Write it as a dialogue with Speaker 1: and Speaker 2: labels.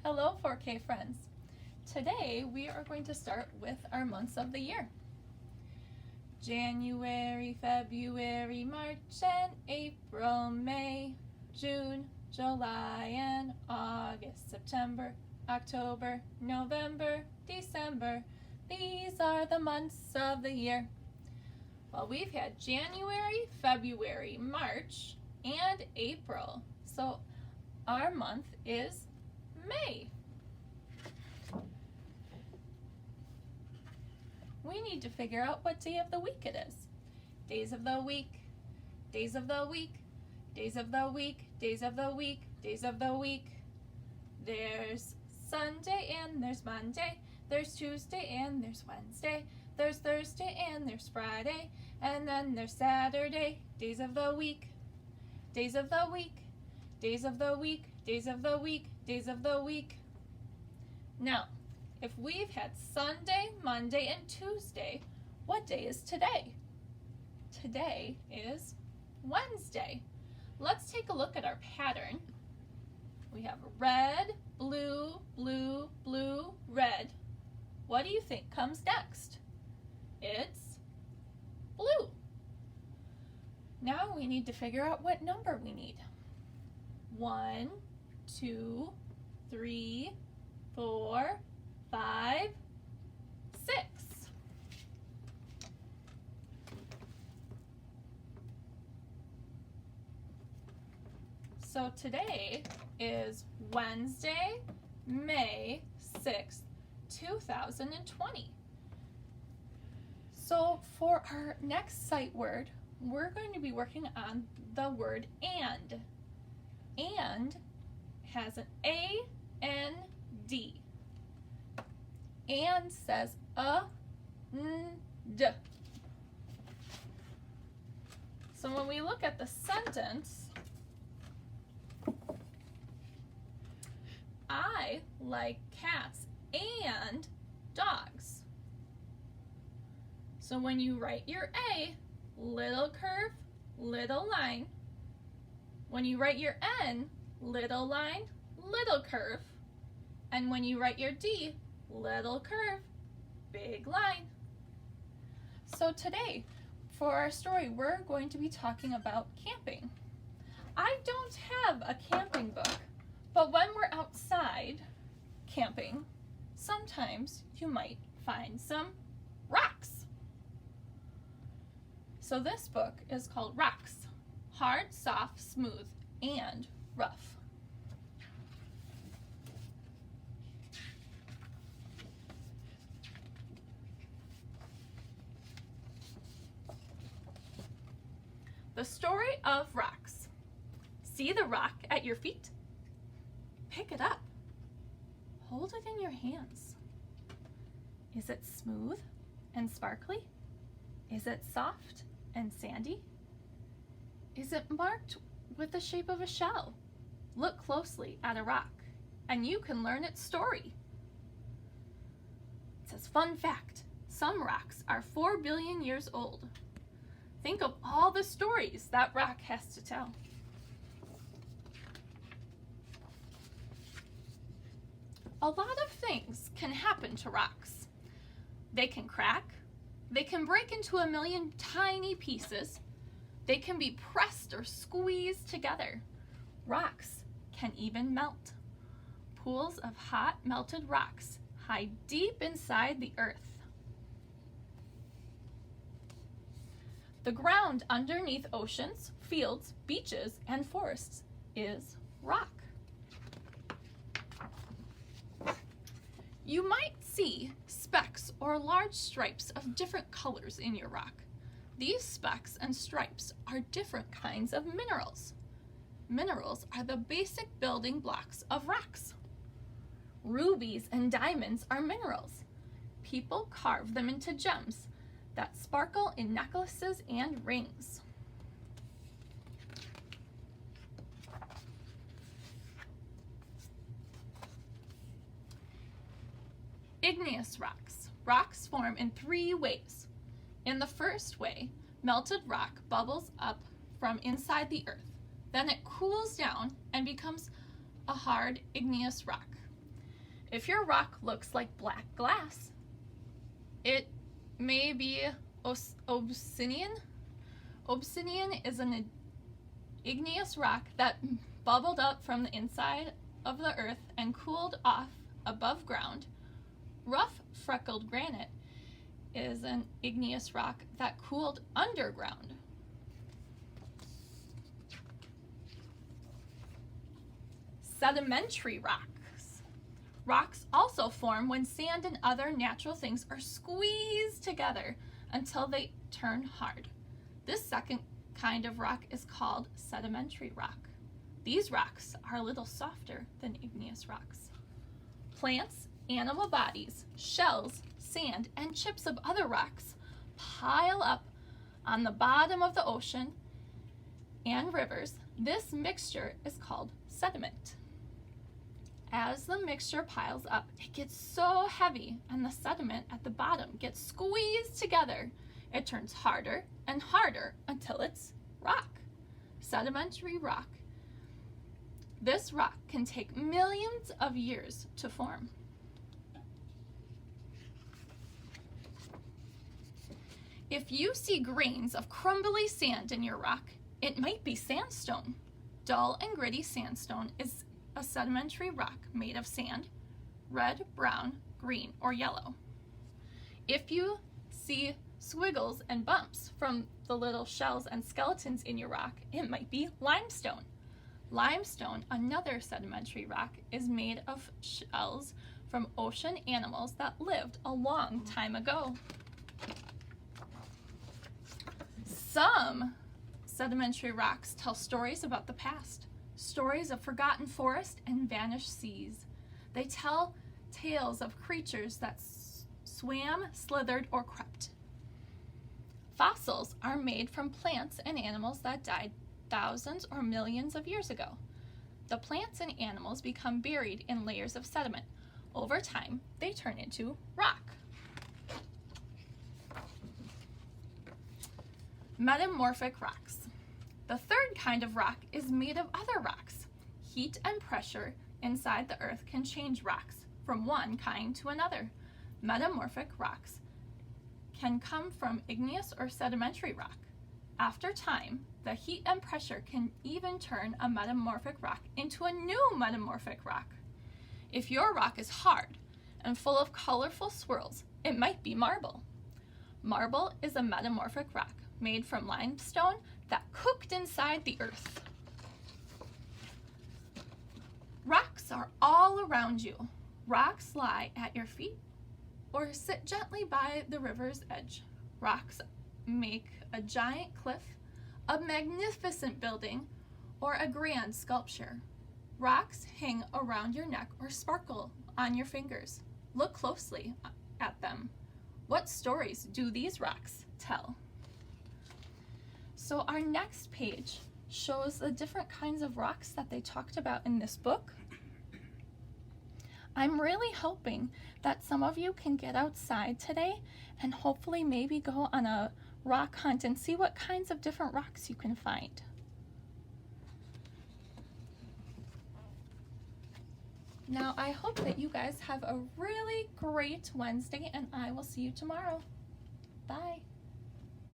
Speaker 1: Hello 4K friends. Today we are going to start with our months of the year. January, February, March and April, May, June, July and August, September, October, November, December. These are the months of the year. Well, we've had January, February, March, and April. So our month is May. We need to figure out what day of the week it is. Days of the week, days of the week, days of the week, days of the week, days of the week. There's Sunday and there's Monday. There's Tuesday and there's Wednesday. There's Thursday and there's Friday. And then there's Saturday. Days of the week, days of the week, days of the week, days of the week, days of the week. Now, if we've had Sunday, Monday, and Tuesday, what day is today? Today is Wednesday. Let's take a look at our pattern. We have red, blue, blue, blue, red. What do you think comes next? It's blue. Now we need to figure out what number we need. 1, 2, 3, 4, 5, 6. So today is Wednesday, May 6th, 2020. So for our next sight word, we're going to be working on the word and. And has an A-N-D. And says a-n-d. So when we look at the sentence, I like cats and dogs. So when you write your A, little curve, little line. When you write your N, little line, little curve. And when you write your D, little curve, big line. So today, for our story, we're going to be talking about camping. I don't have a camping book, but when we're outside camping, sometimes you might find some rocks. So this book is called Rocks: Hard, Soft, Smooth, and Rough. The story of rocks. See the rock at your feet? Pick it up. Hold it in your hands. Is it smooth and sparkly? Is it soft and sandy? Is it marked with the shape of a shell? Look closely at a rock and you can learn its story. It says, fun fact, some rocks are 4 billion years old. Think of all the stories that rock has to tell. A lot of things can happen to rocks. They can crack, they can break into a million tiny pieces, they can be pressed or squeezed together. Rocks can even melt. Pools of hot melted rocks hide deep inside the earth. The ground underneath oceans, fields, beaches, and forests is rock. You might see specks or large stripes of different colors in your rock. These specks and stripes are different kinds of minerals. Minerals are the basic building blocks of rocks. Rubies and diamonds are minerals. People carve them into gems that sparkle in necklaces and rings. Igneous rocks. Rocks form in 3 ways. In the first way, melted rock bubbles up from inside the earth. Then it cools down and becomes a hard igneous rock. If your rock looks like black glass, it may be obsidian. Obsidian is an igneous rock that bubbled up from the inside of the earth and cooled off above ground. Rough freckled granite is an igneous rock that cooled underground. Sedimentary rocks. Rocks also form when sand and other natural things are squeezed together until they turn hard. This second kind of rock is called sedimentary rock. These rocks are a little softer than igneous rocks. Plants, animal bodies, shells, sand, and chips of other rocks pile up on the bottom of the ocean and rivers. This mixture is called sediment. As the mixture piles up, it gets so heavy and the sediment at the bottom gets squeezed together. It turns harder and harder until it's rock. Sedimentary rock. This rock can take millions of years to form. If you see grains of crumbly sand in your rock, it might be sandstone. Dull and gritty sandstone is a sedimentary rock made of sand, red, brown, green, or yellow. If you see squiggles and bumps from the little shells and skeletons in your rock, it might be limestone. Limestone, another sedimentary rock, is made of shells from ocean animals that lived a long time ago. Some sedimentary rocks tell stories about the past, stories of forgotten forests and vanished seas. They tell tales of creatures that swam, slithered, or crept. Fossils are made from plants and animals that died thousands or millions of years ago. The plants and animals become buried in layers of sediment. Over time, they turn into rock. Metamorphic rocks. The third kind of rock is made of other rocks. Heat and pressure inside the earth can change rocks from one kind to another. Metamorphic rocks can come from igneous or sedimentary rock. After time, the heat and pressure can even turn a metamorphic rock into a new metamorphic rock. If your rock is hard and full of colorful swirls, it might be marble. Marble is a metamorphic rock made from limestone that cooked inside the earth. Rocks are all around you. Rocks lie at your feet or sit gently by the river's edge. Rocks make a giant cliff, a magnificent building, or a grand sculpture. Rocks hang around your neck or sparkle on your fingers. Look closely at them. What stories do these rocks tell? So our next page shows the different kinds of rocks that they talked about in this book. I'm really hoping that some of you can get outside today and hopefully maybe go on a rock hunt and see what kinds of different rocks you can find. Now, I hope that you guys have a really great Wednesday, and I will see you tomorrow. Bye.